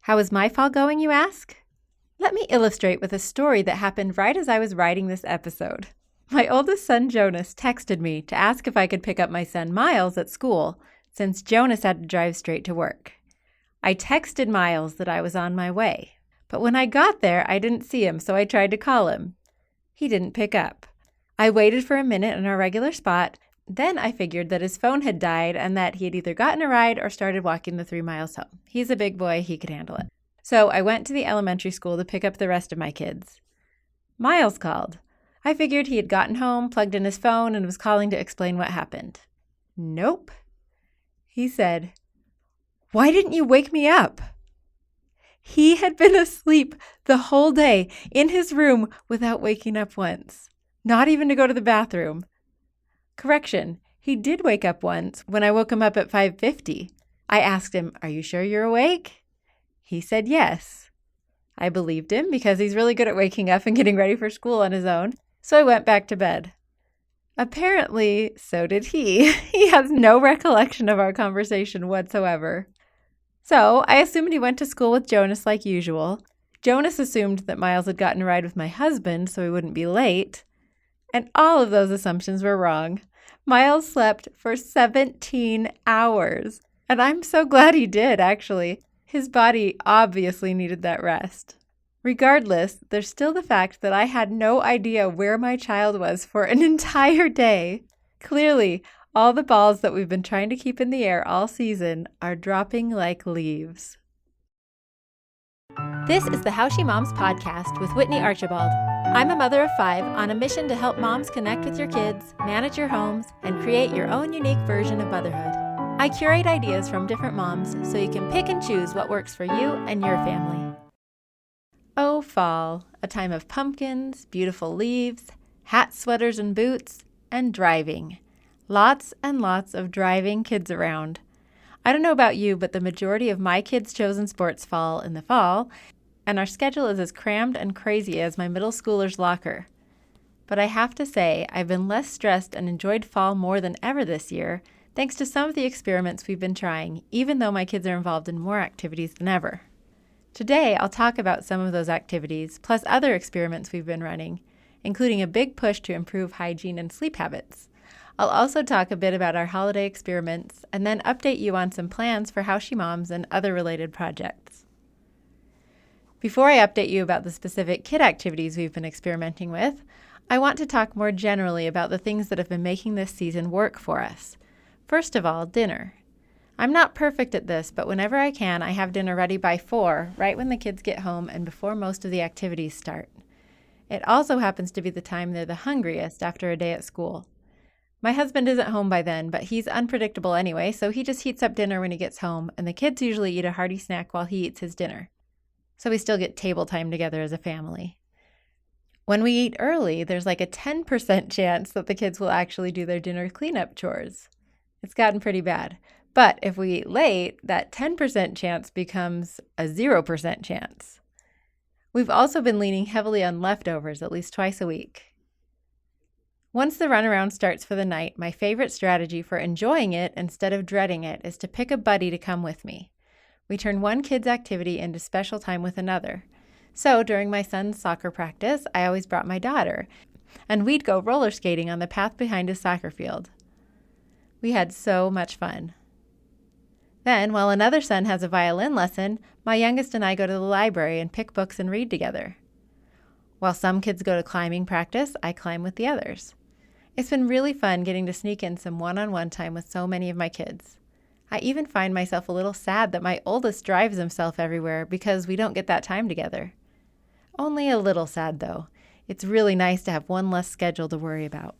How is my fall going, you ask? Let me illustrate with a story that happened right as I was writing this episode. My oldest son, Jonas, texted me to ask if I could pick up my son, Miles, at school, since Jonas had to drive straight to work. I texted Miles that I was on my way, but when I got there, I didn't see him, so I tried to call him. He didn't pick up. I waited for a minute in our regular spot. Then I figured that his phone had died and that he had either gotten a ride or started walking the 3 miles home. He's a big boy, he could handle it. So I went to the elementary school to pick up the rest of my kids. Miles called. I figured he had gotten home, plugged in his phone, and was calling to explain what happened. Nope. He said, "Why didn't you wake me up?" He had been asleep the whole day in his room without waking up once, not even to go to the bathroom. Correction, he did wake up once when I woke him up at 5:50. I asked him, "Are you sure you're awake?" He said yes. I believed him because he's really good at waking up and getting ready for school on his own, so I went back to bed. Apparently, so did he. He has no recollection of our conversation whatsoever. So I assumed he went to school with Jonas like usual. Jonas assumed that Miles had gotten a ride with my husband so he wouldn't be late. And all of those assumptions were wrong. Miles slept for 17 hours. And I'm so glad he did, actually. His body obviously needed that rest. Regardless, there's still the fact that I had no idea where my child was for an entire day. Clearly, all the balls that we've been trying to keep in the air all season are dropping like leaves. This is the How She Moms podcast with Whitney Archibald. I'm a mother of 5 on a mission to help moms connect with your kids, manage your homes, and create your own unique version of motherhood. I curate ideas from different moms so you can pick and choose what works for you and your family. Oh, fall, a time of pumpkins, beautiful leaves, hats, sweaters, and boots, and driving. Lots and lots of driving kids around. I don't know about you, but the majority of my kids' chosen sports fall in the fall, and our schedule is as crammed and crazy as my middle schooler's locker. But I have to say, I've been less stressed and enjoyed fall more than ever this year, thanks to some of the experiments we've been trying, even though my kids are involved in more activities than ever. Today, I'll talk about some of those activities, plus other experiments we've been running, including a big push to improve hygiene and sleep habits. I'll also talk a bit about our holiday experiments, and then update you on some plans for How She Moms and other related projects. Before I update you about the specific kid activities we've been experimenting with, I want to talk more generally about the things that have been making this season work for us. First of all, dinner. I'm not perfect at this, but whenever I can, I have dinner ready by 4, right when the kids get home and before most of the activities start. It also happens to be the time they're the hungriest after a day at school. My husband isn't home by then, but he's unpredictable anyway, so he just heats up dinner when he gets home, and the kids usually eat a hearty snack while he eats his dinner. So we still get table time together as a family. When we eat early, there's like a 10% chance that the kids will actually do their dinner cleanup chores. It's gotten pretty bad. But if we eat late, that 10% chance becomes a 0% chance. We've also been leaning heavily on leftovers at least twice a week. Once the runaround starts for the night, my favorite strategy for enjoying it instead of dreading it is to pick a buddy to come with me. We turn one kid's activity into special time with another. So during my son's soccer practice, I always brought my daughter, and we'd go roller skating on the path behind his soccer field. We had so much fun. Then, while another son has a violin lesson, my youngest and I go to the library and pick books and read together. While some kids go to climbing practice, I climb with the others. It's been really fun getting to sneak in some one-on-one time with so many of my kids. I even find myself a little sad that my oldest drives himself everywhere because we don't get that time together. Only a little sad, though. It's really nice to have one less schedule to worry about.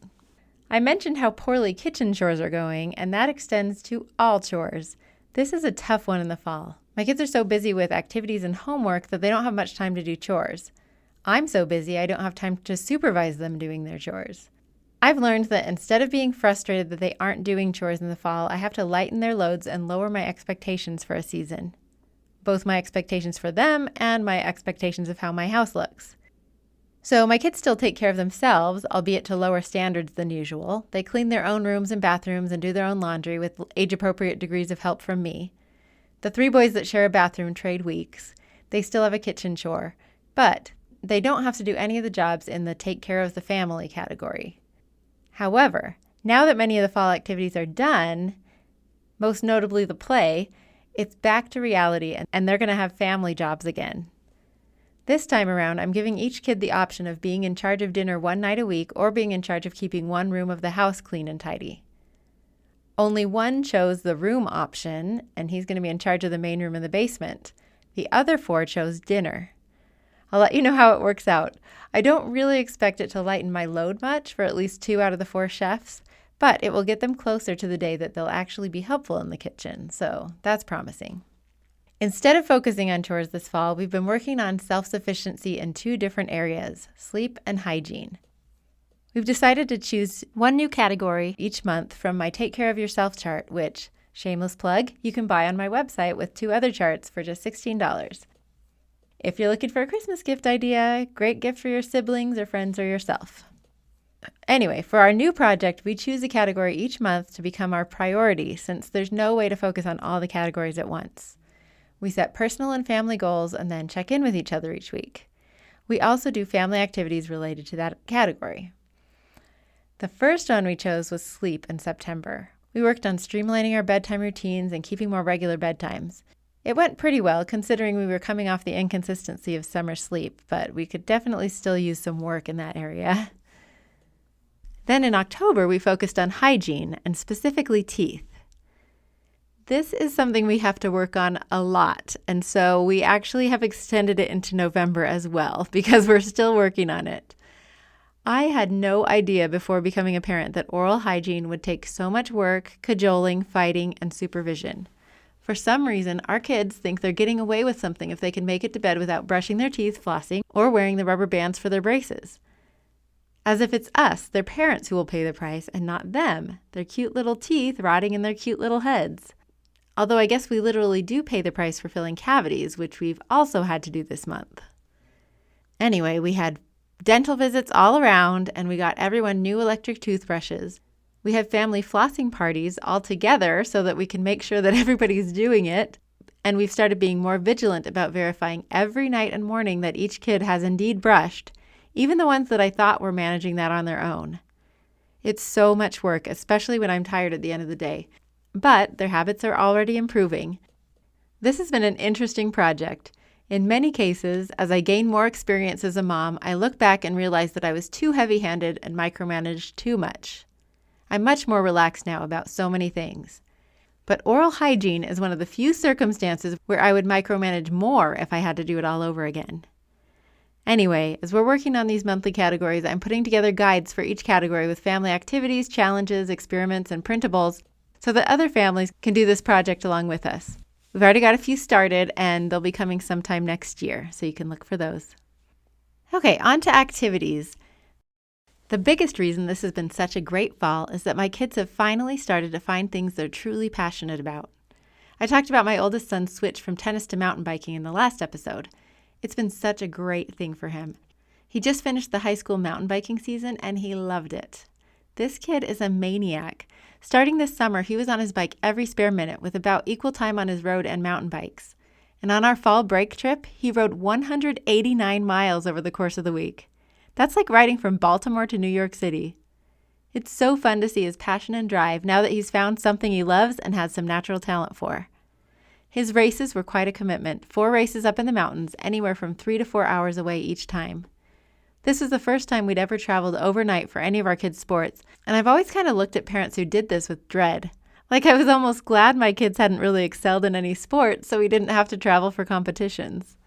I mentioned how poorly kitchen chores are going, and that extends to all chores. This is a tough one in the fall. My kids are so busy with activities and homework that they don't have much time to do chores. I'm so busy I don't have time to supervise them doing their chores. I've learned that instead of being frustrated that they aren't doing chores in the fall, I have to lighten their loads and lower my expectations for a season. Both my expectations for them and my expectations of how my house looks. So my kids still take care of themselves, albeit to lower standards than usual. They clean their own rooms and bathrooms and do their own laundry with age-appropriate degrees of help from me. The 3 boys that share a bathroom trade weeks, They still have a kitchen chore, but they don't have to do any of the jobs in the take care of the family category. However, now that many of the fall activities are done, most notably the play, it's back to reality and they're going to have family jobs again. This time around, I'm giving each kid the option of being in charge of dinner one night a week or being in charge of keeping one room of the house clean and tidy. Only one chose the room option, and he's going to be in charge of the main room in the basement. The other 4 chose dinner. I'll let you know how it works out. I don't really expect it to lighten my load much for at least 2 out of the 4 chefs, but it will get them closer to the day that they'll actually be helpful in the kitchen, so that's promising. Instead of focusing on chores this fall, we've been working on self-sufficiency in 2 different areas, sleep and hygiene. We've decided to choose one new category each month from my Take Care of Yourself chart, which, shameless plug, you can buy on my website with 2 other charts for just $16. If you're looking for a Christmas gift idea, great gift for your siblings or friends or yourself. Anyway, for our new project, we choose a category each month to become our priority since there's no way to focus on all the categories at once. We set personal and family goals and then check in with each other each week. We also do family activities related to that category. The first one we chose was sleep in September. We worked on streamlining our bedtime routines and keeping more regular bedtimes. It went pretty well considering we were coming off the inconsistency of summer sleep, but we could definitely still use some work in that area. Then in October, we focused on hygiene and specifically teeth. This is something we have to work on a lot, and so we actually have extended it into November as well because we're still working on it. I had no idea before becoming a parent that oral hygiene would take so much work, cajoling, fighting, and supervision. For some reason, our kids think they're getting away with something if they can make it to bed without brushing their teeth, flossing, or wearing the rubber bands for their braces. As if it's us, their parents, who will pay the price, and not them, their cute little teeth rotting in their cute little heads. Although I guess we literally do pay the price for filling cavities, which we've also had to do this month. Anyway, we had dental visits all around, and we got everyone new electric toothbrushes. We have family flossing parties all together so that we can make sure that everybody's doing it. And we've started being more vigilant about verifying every night and morning that each kid has indeed brushed, even the ones that I thought were managing that on their own. It's so much work, especially when I'm tired at the end of the day. But their habits are already improving. This has been an interesting project. In many cases, as I gain more experience as a mom, I look back and realize that I was too heavy-handed and micromanaged too much. I'm much more relaxed now about so many things. But oral hygiene is one of the few circumstances where I would micromanage more if I had to do it all over again. Anyway, as we're working on these monthly categories, I'm putting together guides for each category with family activities, challenges, experiments, and printables so that other families can do this project along with us. We've already got a few started, and they'll be coming sometime next year, so you can look for those. Okay, on to activities. The biggest reason this has been such a great fall is that my kids have finally started to find things they're truly passionate about. I talked about my oldest son's switch from tennis to mountain biking in the last episode. It's been such a great thing for him. He just finished the high school mountain biking season, and he loved it. This kid is a maniac. Starting this summer, he was on his bike every spare minute with about equal time on his road and mountain bikes. And on our fall break trip, he rode 189 miles over the course of the week. That's like riding from Baltimore to New York City. It's so fun to see his passion and drive now that he's found something he loves and has some natural talent for. His races were quite a commitment, 4 races up in the mountains, anywhere from 3 to 4 hours away each time. This was the first time we'd ever traveled overnight for any of our kids' sports, and I've always kind of looked at parents who did this with dread. Like I was almost glad my kids hadn't really excelled in any sport, so we didn't have to travel for competitions.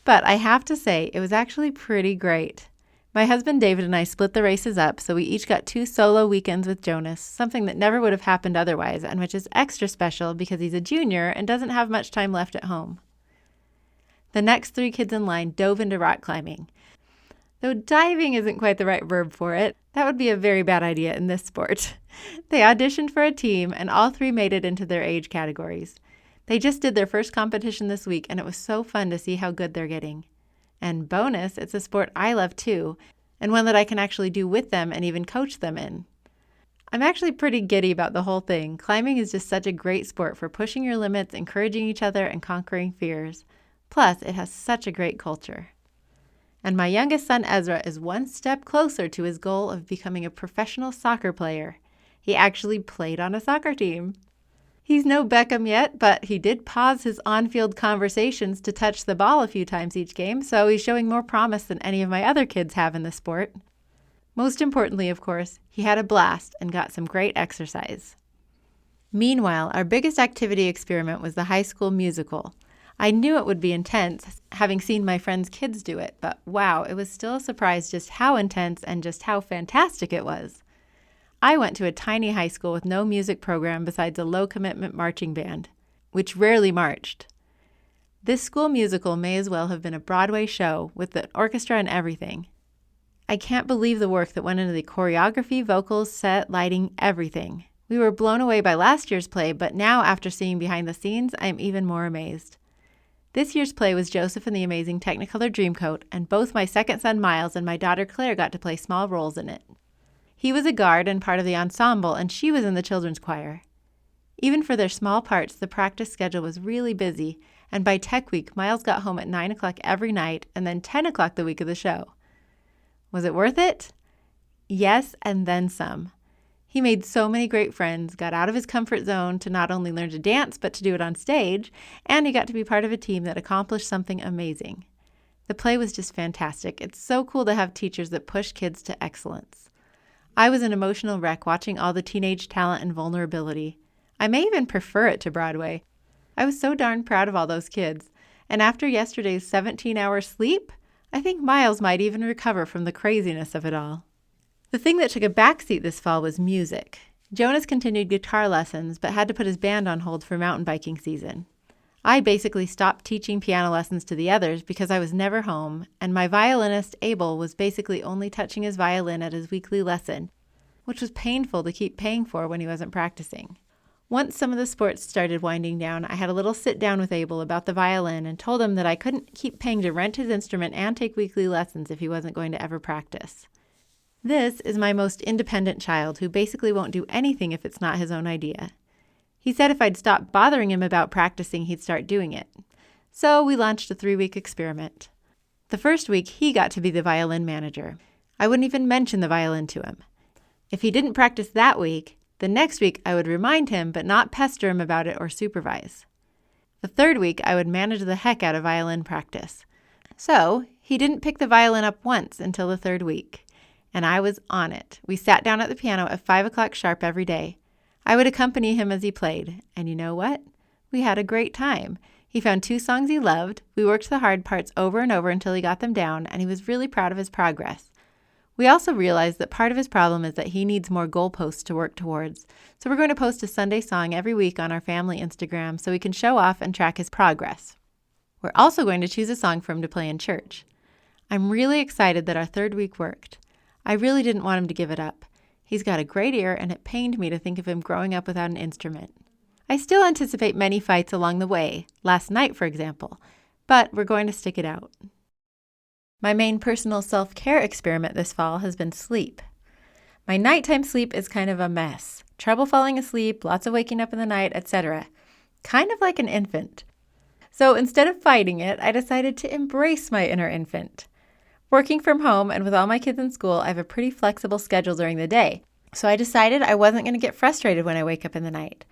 But I have to say, it was actually pretty great. My husband David and I split the races up, so we each got 2 solo weekends with Jonas, something that never would have happened otherwise, and which is extra special because he's a junior and doesn't have much time left at home. The next 3 kids in line dove into rock climbing. Though diving isn't quite the right verb for it, that would be a very bad idea in this sport. They auditioned for a team, and all 3 made it into their age categories. They just did their first competition this week, and it was so fun to see how good they're getting. And bonus, it's a sport I love too, and one that I can actually do with them and even coach them in. I'm actually pretty giddy about the whole thing. Climbing is just such a great sport for pushing your limits, encouraging each other, and conquering fears. Plus, it has such a great culture. And my youngest son, Ezra, is one step closer to his goal of becoming a professional soccer player. He actually played on a soccer team. He's no Beckham yet, but he did pause his on-field conversations to touch the ball a few times each game, so he's showing more promise than any of my other kids have in the sport. Most importantly, of course, he had a blast and got some great exercise. Meanwhile, our biggest activity experiment was the high school musical. I knew it would be intense, having seen my friends' kids do it, but wow, it was still a surprise just how intense and just how fantastic it was. I went to a tiny high school with no music program besides a low-commitment marching band, which rarely marched. This school musical may as well have been a Broadway show with an orchestra and everything. I can't believe the work that went into the choreography, vocals, set, lighting, everything. We were blown away by last year's play, but now after seeing behind the scenes, I am even more amazed. This year's play was Joseph and the Amazing Technicolor Dreamcoat, and both my second son Miles and my daughter Claire got to play small roles in it. He was a guard and part of the ensemble, and she was in the children's choir. Even for their small parts, the practice schedule was really busy, and by Tech Week, Miles got home at 9 o'clock every night and then 10 o'clock the week of the show. Was it worth it? Yes, and then some. He made so many great friends, got out of his comfort zone to not only learn to dance, but to do it on stage, and he got to be part of a team that accomplished something amazing. The play was just fantastic. It's so cool to have teachers that push kids to excellence. I was an emotional wreck watching all the teenage talent and vulnerability. I may even prefer it to Broadway. I was so darn proud of all those kids, and after yesterday's 17-hour sleep, I think Miles might even recover from the craziness of it all. The thing that took a backseat this fall was music. Jonas continued guitar lessons, but had to put his band on hold for mountain biking season. I basically stopped teaching piano lessons to the others because I was never home, and my violinist, Abel, was basically only touching his violin at his weekly lesson, which was painful to keep paying for when he wasn't practicing. Once some of the sports started winding down, I had a little sit-down with Abel about the violin and told him that I couldn't keep paying to rent his instrument and take weekly lessons if he wasn't going to ever practice. This is my most independent child who basically won't do anything if it's not his own idea. He said if I'd stop bothering him about practicing, he'd start doing it. So we launched a 3-week experiment. The first week, he got to be the violin manager. I wouldn't even mention the violin to him. If he didn't practice that week, the next week I would remind him but not pester him about it or supervise. The third week, I would manage the heck out of violin practice. So he didn't pick the violin up once until the third week. And I was on it. We sat down at the piano at 5 o'clock sharp every day. I would accompany him as he played. And you know what? We had a great time. He found 2 songs he loved. We worked the hard parts over and over until he got them down, and he was really proud of his progress. We also realized that part of his problem is that he needs more goalposts to work towards. So we're going to post a Sunday song every week on our family Instagram so we can show off and track his progress. We're also going to choose a song for him to play in church. I'm really excited that our third week worked. I really didn't want him to give it up. He's got a great ear, and it pained me to think of him growing up without an instrument. I still anticipate many fights along the way, last night for example, but we're going to stick it out. My main personal self-care experiment this fall has been sleep. My nighttime sleep is kind of a mess. Trouble falling asleep, lots of waking up in the night, etc. Kind of like an infant. So instead of fighting it, I decided to embrace my inner infant. Working from home and with all my kids in school, I have a pretty flexible schedule during the day. So I decided I wasn't going to get frustrated when I wake up in the night.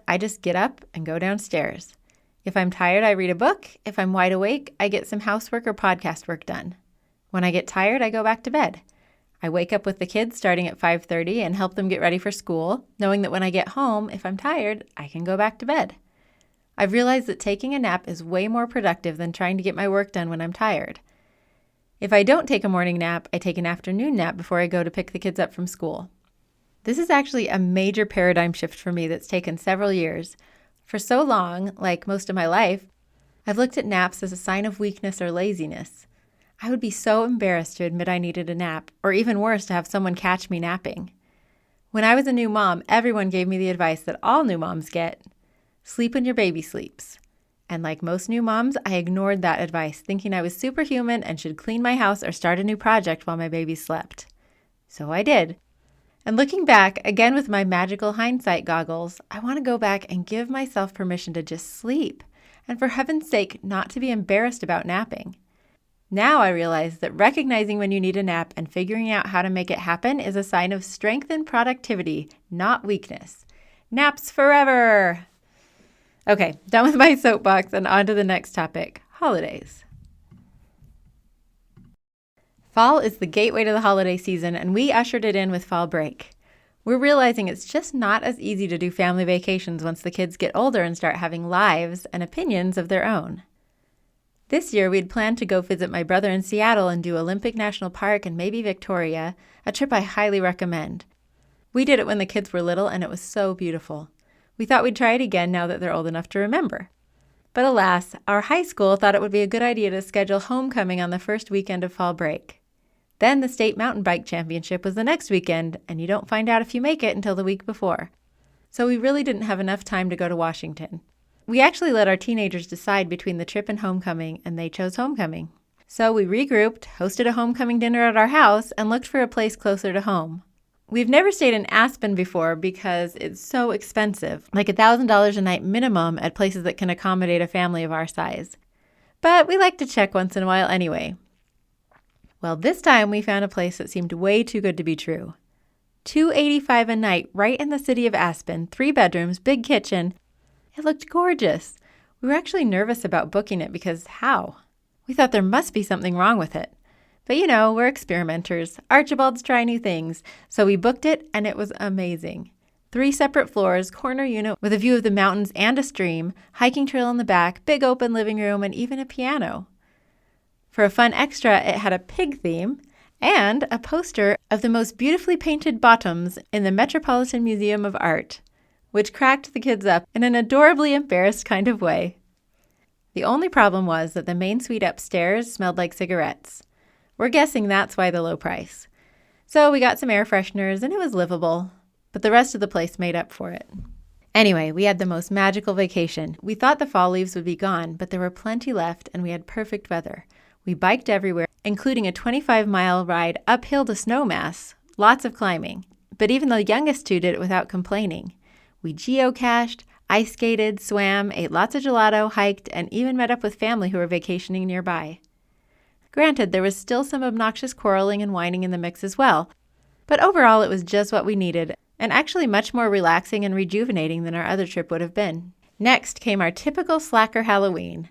I just get up and go downstairs. If I'm tired, I read a book. If I'm wide awake, I get some housework or podcast work done. When I get tired, I go back to bed. I wake up with the kids starting at 5:30 and help them get ready for school, knowing that when I get home, if I'm tired, I can go back to bed. I've realized that taking a nap is way more productive than trying to get my work done when I'm tired. If I don't take a morning nap, I take an afternoon nap before I go to pick the kids up from school. This is actually a major paradigm shift for me that's taken several years. For so long, like most of my life, I've looked at naps as a sign of weakness or laziness. I would be so embarrassed to admit I needed a nap, or even worse, to have someone catch me napping. When I was a new mom, everyone gave me the advice that all new moms get: sleep when your baby sleeps. And like most new moms, I ignored that advice, thinking I was superhuman and should clean my house or start a new project while my baby slept. So I did. And looking back, again with my magical hindsight goggles, I want to go back and give myself permission to just sleep and for heaven's sake, not to be embarrassed about napping. Now I realize that recognizing when you need a nap and figuring out how to make it happen is a sign of strength and productivity, not weakness. Naps forever! Okay, done with my soapbox and on to the next topic, holidays. Fall is the gateway to the holiday season, and we ushered it in with fall break. We're realizing it's just not as easy to do family vacations once the kids get older and start having lives and opinions of their own. This year, we'd planned to go visit my brother in Seattle and do Olympic National Park and maybe Victoria, a trip I highly recommend. We did it when the kids were little, and it was so beautiful. We thought we'd try it again now that they're old enough to remember. But alas, our high school thought it would be a good idea to schedule homecoming on the first weekend of fall break. Then the state mountain bike championship was the next weekend, and you don't find out if you make it until the week before. So we really didn't have enough time to go to Washington. We actually let our teenagers decide between the trip and homecoming, and they chose homecoming. So we regrouped, hosted a homecoming dinner at our house, and looked for a place closer to home. We've never stayed in Aspen before because it's so expensive, like $1,000 a night minimum at places that can accommodate a family of our size. But we like to check once in a while anyway. Well, this time we found a place that seemed way too good to be true. $285 a night right in the city of Aspen, 3 bedrooms, big kitchen. It looked gorgeous. We were actually nervous about booking it because how? We thought there must be something wrong with it. But you know, we're experimenters. Archibalds try new things. So we booked it and it was amazing. 3 separate floors, corner unit with a view of the mountains and a stream, hiking trail in the back, big open living room, and even a piano. For a fun extra, it had a pig theme and a poster of the most beautifully painted bottoms in the Metropolitan Museum of Art, which cracked the kids up in an adorably embarrassed kind of way. The only problem was that the main suite upstairs smelled like cigarettes. We're guessing that's why the low price. So we got some air fresheners and it was livable, but the rest of the place made up for it. Anyway, we had the most magical vacation. We thought the fall leaves would be gone, but there were plenty left and we had perfect weather. We biked everywhere, including a 25-mile ride uphill to Snowmass, lots of climbing. But even the youngest 2 did it without complaining. We geocached, ice skated, swam, ate lots of gelato, hiked, and even met up with family who were vacationing nearby. Granted, there was still some obnoxious quarreling and whining in the mix as well, but overall it was just what we needed, and actually much more relaxing and rejuvenating than our other trip would have been. Next came our typical slacker Halloween.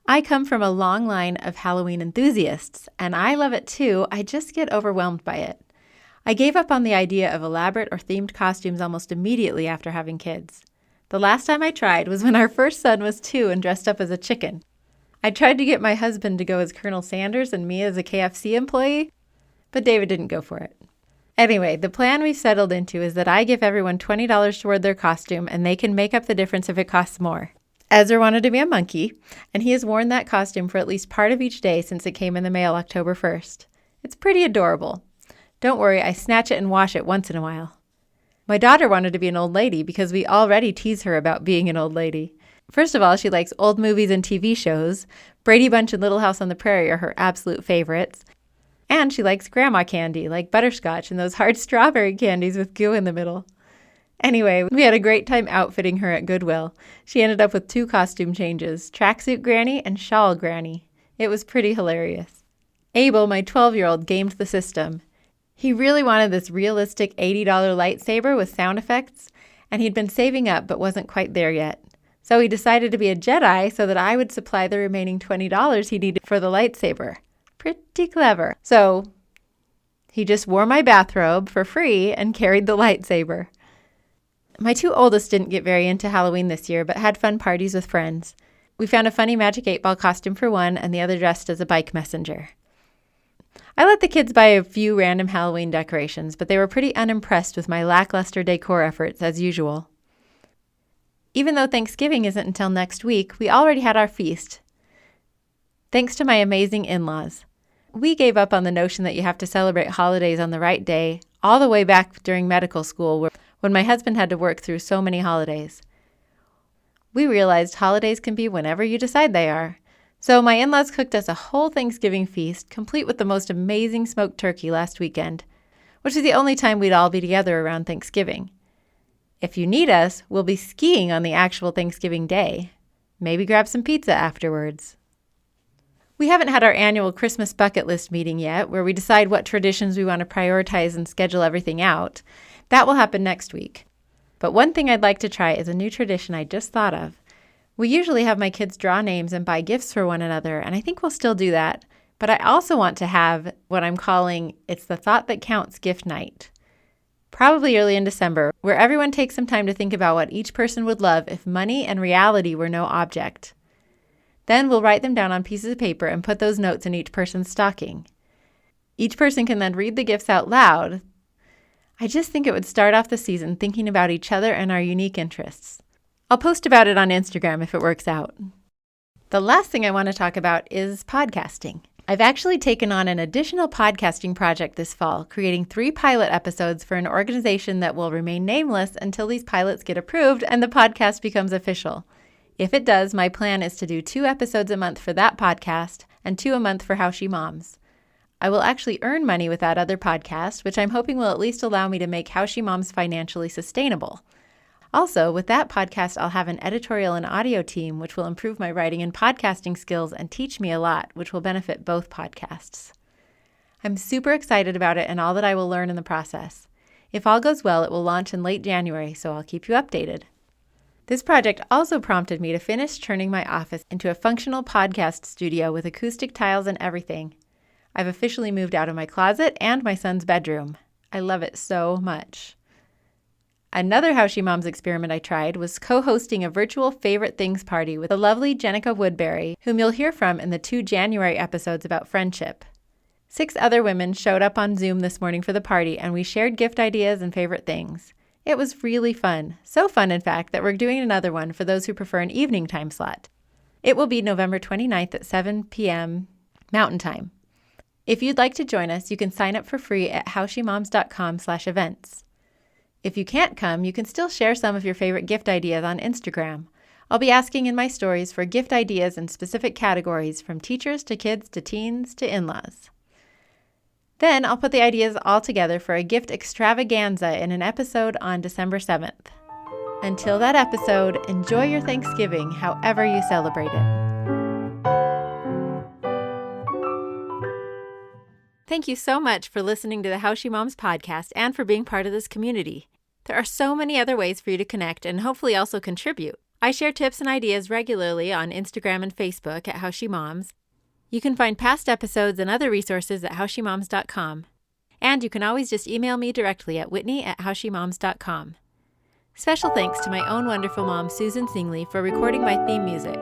I come from a long line of Halloween enthusiasts, and I love it too, I just get overwhelmed by it. I gave up on the idea of elaborate or themed costumes almost immediately after having kids. The last time I tried was when our first son was 2 and dressed up as a chicken. I tried to get my husband to go as Colonel Sanders and me as a KFC employee, but David didn't go for it. Anyway, the plan we've settled into is that I give everyone $20 toward their costume and they can make up the difference if it costs more. Ezra wanted to be a monkey, and he has worn that costume for at least part of each day since it came in the mail October 1st. It's pretty adorable. Don't worry, I snatch it and wash it once in a while. My daughter wanted to be an old lady because we already tease her about being an old lady. First of all, she likes old movies and TV shows. Brady Bunch and Little House on the Prairie are her absolute favorites. And she likes grandma candy, like butterscotch and those hard strawberry candies with goo in the middle. Anyway, we had a great time outfitting her at Goodwill. She ended up with 2 costume changes, tracksuit granny and shawl granny. It was pretty hilarious. Abel, my 12-year-old, gamed the system. He really wanted this realistic $80 lightsaber with sound effects, and he'd been saving up but wasn't quite there yet. So he decided to be a Jedi so that I would supply the remaining $20 he needed for the lightsaber. Pretty clever. So he just wore my bathrobe for free and carried the lightsaber. My 2 oldest didn't get very into Halloween this year, but had fun parties with friends. We found a funny Magic 8-Ball costume for one, and the other dressed as a bike messenger. I let the kids buy a few random Halloween decorations, but they were pretty unimpressed with my lackluster decor efforts, as usual. Even though Thanksgiving isn't until next week, we already had our feast, thanks to my amazing in-laws. We gave up on the notion that you have to celebrate holidays on the right day, all the way back during medical school, when my husband had to work through so many holidays. We realized holidays can be whenever you decide they are. So my in-laws cooked us a whole Thanksgiving feast, complete with the most amazing smoked turkey last weekend, which is the only time we'd all be together around Thanksgiving. If you need us, we'll be skiing on the actual Thanksgiving day. Maybe grab some pizza afterwards. We haven't had our annual Christmas bucket list meeting yet, where we decide what traditions we want to prioritize and schedule everything out. That will happen next week. But one thing I'd like to try is a new tradition I just thought of. We usually have my kids draw names and buy gifts for one another, and I think we'll still do that. But I also want to have what I'm calling It's the Thought That Counts gift night. Probably early in December, where everyone takes some time to think about what each person would love if money and reality were no object. Then we'll write them down on pieces of paper and put those notes in each person's stocking. Each person can then read the gifts out loud. I just think it would start off the season thinking about each other and our unique interests. I'll post about it on Instagram if it works out. The last thing I want to talk about is podcasting. I've actually taken on an additional podcasting project this fall, creating 3 pilot episodes for an organization that will remain nameless until these pilots get approved and the podcast becomes official. If it does, my plan is to do 2 episodes a month for that podcast and 2 a month for How She Moms. I will actually earn money with that other podcast, which I'm hoping will at least allow me to make How She Moms financially sustainable. Also, with that podcast, I'll have an editorial and audio team, which will improve my writing and podcasting skills and teach me a lot, which will benefit both podcasts. I'm super excited about it and all that I will learn in the process. If all goes well, it will launch in late January, so I'll keep you updated. This project also prompted me to finish turning my office into a functional podcast studio with acoustic tiles and everything. I've officially moved out of my closet and my son's bedroom. I love it so much. Another How She Moms experiment I tried was co-hosting a virtual favorite things party with the lovely Jenica Woodbury, whom you'll hear from in the 2 January episodes about friendship. 6 other women showed up on Zoom this morning for the party, and we shared gift ideas and favorite things. It was really fun. So fun, in fact, that we're doing another one for those who prefer an evening time slot. It will be November 29th at 7 p.m. Mountain Time. If you'd like to join us, you can sign up for free at howshemoms.com/events. If you can't come, you can still share some of your favorite gift ideas on Instagram. I'll be asking in my stories for gift ideas in specific categories, from teachers to kids to teens to in-laws. Then I'll put the ideas all together for a gift extravaganza in an episode on December 7th. Until that episode, enjoy your Thanksgiving however you celebrate it. Thank you so much for listening to the How She Moms podcast and for being part of this community. There are so many other ways for you to connect and hopefully also contribute. I share tips and ideas regularly on Instagram and Facebook at How She Moms. You can find past episodes and other resources at howshemoms.com. And you can always just email me directly at whitney@howshemoms.com. Special thanks to my own wonderful mom, Susan Singley, for recording my theme music.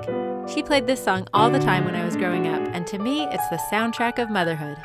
She played this song all the time when I was growing up, and to me, it's the soundtrack of motherhood.